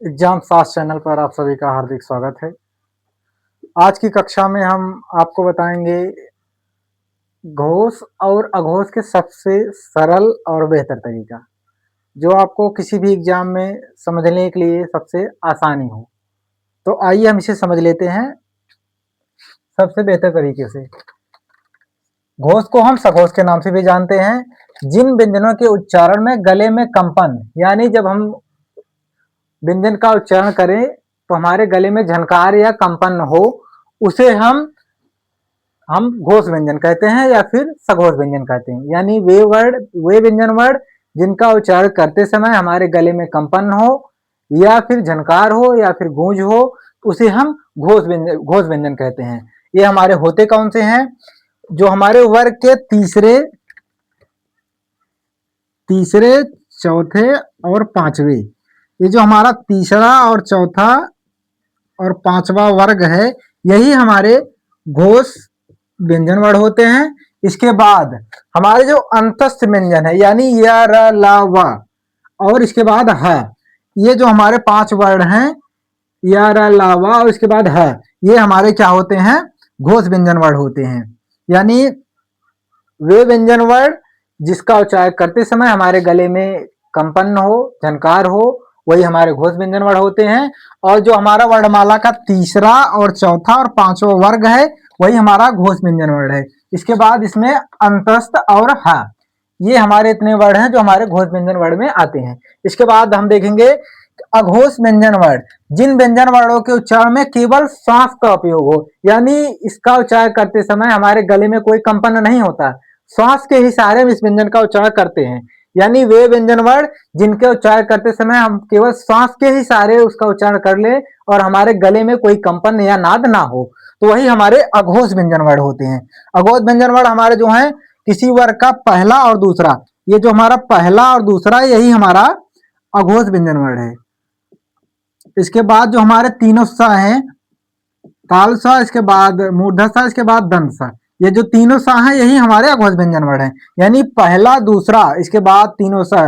Exam fast channel पर आप सभी का हार्दिक स्वागत है। आज की कक्षा में हम आपको बताएंगे घोष और अघोष के सबसे सरल और बेहतर तरीका, जो आपको किसी भी एग्जाम में समझने के लिए सबसे आसानी हो। तो आइए हम इसे समझ लेते हैं सबसे बेहतर तरीके से। घोष को हम सघोष के नाम से भी जानते हैं। जिन व्यंजनों के उच्चारण में गले में कंपन, यानी जब हम व्यंजन का उच्चारण करें तो हमारे गले में झनकार या कंपन हो, उसे हम घोष व्यंजन कहते हैं या फिर सघोष व्यंजन कहते हैं। यानी वे व्यंजन वर्ड जिनका उच्चारण करते समय हमारे गले में कंपन हो या फिर झनकार हो या फिर गूंज हो, उसे हम घोष व्यंजन कहते हैं। ये हमारे होते कौन से हैं? जो हमारे वर्ग के तीसरे, चौथे और पांचवे, ये जो हमारा तीसरा और चौथा और पांचवा वर्ग है, यही हमारे घोष व्यंजन वर्ड होते हैं। इसके बाद हमारे जो अंतस्थ व्यंजन है, यानी य र ल व और इसके बाद ह, ये जो हमारे 5 वर्ड हैं, य र ल व और इसके बाद ह, ये हमारे क्या होते हैं? घोष व्यंजन वर्ड होते हैं। यानी वे व्यंजन वर्ड जिसका उच्चारण करते समय हमारे गले में कंपन हो, झनकार हो, वही हमारे घोष व्यंजन वर्ड होते हैं। और जो हमारा वर्णमाला का तीसरा और चौथा और पांचवा वर्ग है, वही हमारा घोष व्यंजन वर्ड है। इसके बाद इसमें अंतस्थ और ह, ये हमारे इतने वर्ड हैं जो हमारे घोष व्यंजन वर्ड में आते हैं। इसके बाद हम देखेंगे अघोष व्यंजन वर्ड, जिन व्यंजन वर्णों के उच्चारण में केवल श्वास का उपयोग हो, यानी इसका उच्चारण करते समय हमारे गले में कोई कंपन नहीं होता, श्वास के ही सहारे हम इस व्यंजन का उच्चारण करते हैं। यानी वे व्यंजन वर्ड जिनके उच्चारण करते समय हम केवल श्वास के ही सहारे उसका उच्चारण कर ले और हमारे गले में कोई कंपन या नाद ना हो, तो वही हमारे अघोष व्यंजन वर्ड होते हैं। अघोष व्यंजन वर्ड हमारे जो हैं किसी वर्ग का पहला और दूसरा, ये जो हमारा पहला और दूसरा, यही हमारा अघोष व्यंजन वर्ड है। इसके बाद जो हमारे तीनों सा हैं, ताल सा, इसके बाद मूर्धा सा, इसके बाद दंत सा, ये जो तीनों सा हैं यही हमारे अघोष व्यंजन वर्ड हैं। यानी पहला, दूसरा, इसके बाद तीनों सा,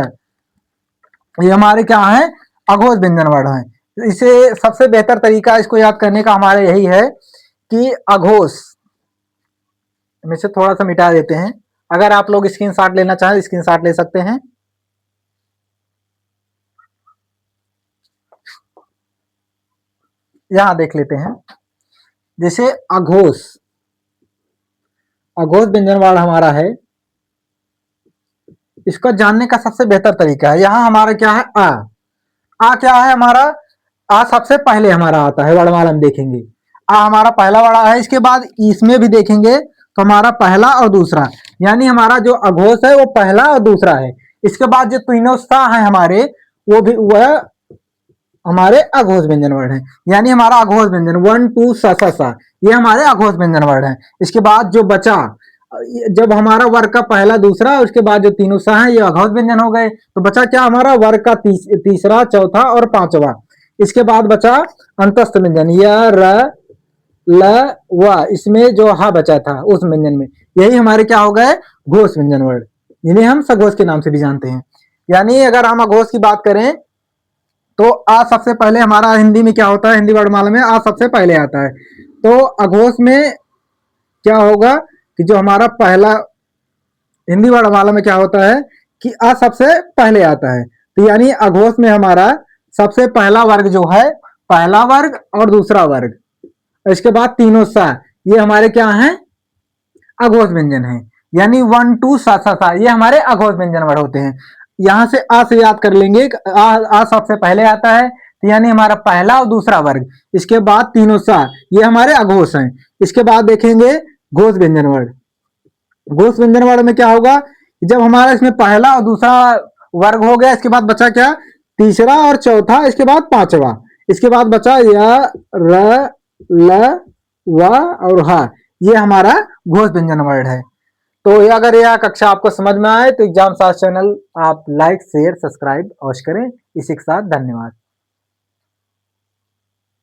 ये हमारे क्या है? अघोष व्यंजन वर्ड हैं। इसे सबसे बेहतर तरीका इसको याद करने का हमारा यही है कि अघोष में से थोड़ा सा मिटा देते हैं। अगर आप लोग स्क्रीनशॉट लेना चाहें, स्क्रीनशॉट ले सकते हैं। यहां देख लेते हैं। जैसे अघोष व्यंजन वर्ड हमारा है, इसको जानने का सबसे बेहतर तरीका है, यहां हमारा क्या है? आ क्या है हमारा? आ सबसे पहले हमारा आता है वर्णमाला में, देखेंगे आ हमारा पहला वर्ड है। इसके बाद इसमें भी देखेंगे तो हमारा पहला और दूसरा, यानी हमारा जो अघोष है वो पहला और दूसरा है। इसके बाद जो तीनों सा है हमारे, वो भी वह हमारे अघोष व्यंजन वर्ड है। यानी हमारा अघोष व्यंजन 1 2 सा, ये हमारे अघोष व्यंजन वर्ड है। इसके बाद जो बचा, जब हमारा वर्ग का पहला, दूसरा, उसके बाद जो तीनों सा है, ये अघोष व्यंजन हो गए। तो बचा क्या हमारा? वर्ग का तीसरा, चौथा और पांचवा। इसके बाद बचा अंतस्थ व्यंजन, य र ल व, इसमें जो हा बचा था उस व्यंजन में, यही हमारे क्या हो गए? घोष व्यंजन वर्ड, जिन्हें हम सघोष के नाम से भी जानते हैं। यानी अगर हम अघोष की बात करें तो आ सबसे पहले हमारा हिंदी में क्या होता है? हिंदी वर्णमाला में आ सबसे पहले आता है। तो अघोष में क्या होगा कि जो हमारा पहला, हिंदी वर्णमाला में क्या होता है कि आ सबसे पहले आता है। तो यानी अघोष में हमारा सबसे पहला वर्ग जो है, पहला वर्ग और दूसरा वर्ग, इसके बाद तीनों सा, ये हमारे क्या हैं? अघोष व्यंजन है। यानी 1 2 सा, ये हमारे अघोष व्यंजन वर्ड होते हैं। यहां से आ से याद कर लेंगे, आ सबसे पहले आता है, तो यानी हमारा पहला और दूसरा वर्ग, इसके बाद तीनों सा, ये हमारे अघोष हैं। इसके बाद देखेंगे घोष व्यंजन वर्ड। घोष व्यंजन वर्ड में क्या होगा? जब हमारा इसमें पहला और दूसरा वर्ग हो गया, इसके बाद बचा क्या? तीसरा और चौथा, इसके बाद पांचवा, इसके बाद बचा य र ल व और ह, ये हमारा घोष व्यंजन वर्ड है। तो अगर यह कक्षा आपको समझ में आए तो एग्जाम साथ चैनल आप लाइक, शेयर, सब्सक्राइब अवश्य करें। इसी के साथ धन्यवाद।